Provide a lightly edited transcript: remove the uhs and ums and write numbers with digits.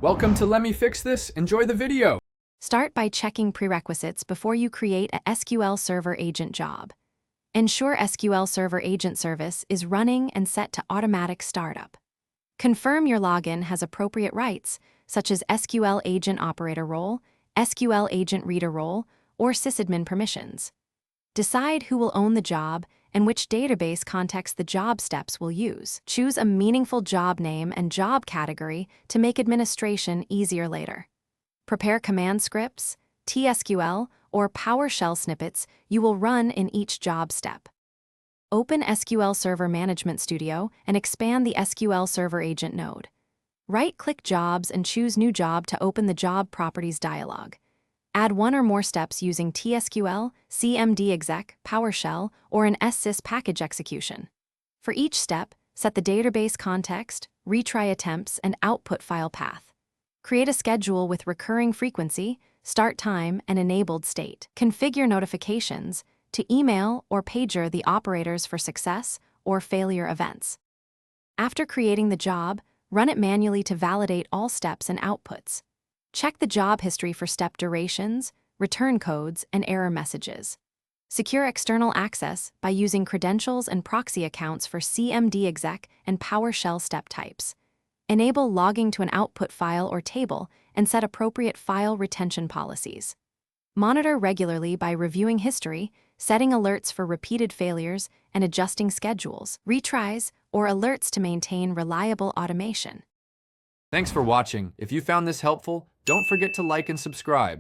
Welcome to Let Me Fix This. Enjoy the video. Start by checking prerequisites before you create a SQL Server agent job. Ensure SQL Server agent service is running and set to automatic startup. Confirm your login has appropriate rights, such as SQL agent operator role, SQL agent reader role, or sysadmin permissions. Decide who will own the job and which database context the job steps will use. Choose a meaningful job name and job category to make administration easier later. Prepare command scripts, TSQL, or PowerShell snippets you will run in each job step. Open SQL Server Management Studio and expand the SQL Server Agent node. Right-click Jobs and choose New Job to open the Job Properties dialog. Add one or more steps using TSQL, CMD.exec, PowerShell, or an SSYS package execution. For each step, set the database context, retry attempts, and output file path. Create a schedule with recurring frequency, start time, and enabled state. Configure notifications to email or pager the operators for success or failure events. After creating the job, run it manually to validate all steps and outputs. Check the job history for step durations, return codes, and error messages. Secure external access by using credentials and proxy accounts for CMD.exec and PowerShell step types. Enable logging to an output file or table and set appropriate file retention policies. Monitor regularly by reviewing history, setting alerts for repeated failures, and adjusting schedules, retries, or alerts to maintain reliable automation. Thanks for watching. If you found this helpful, don't forget to like and subscribe.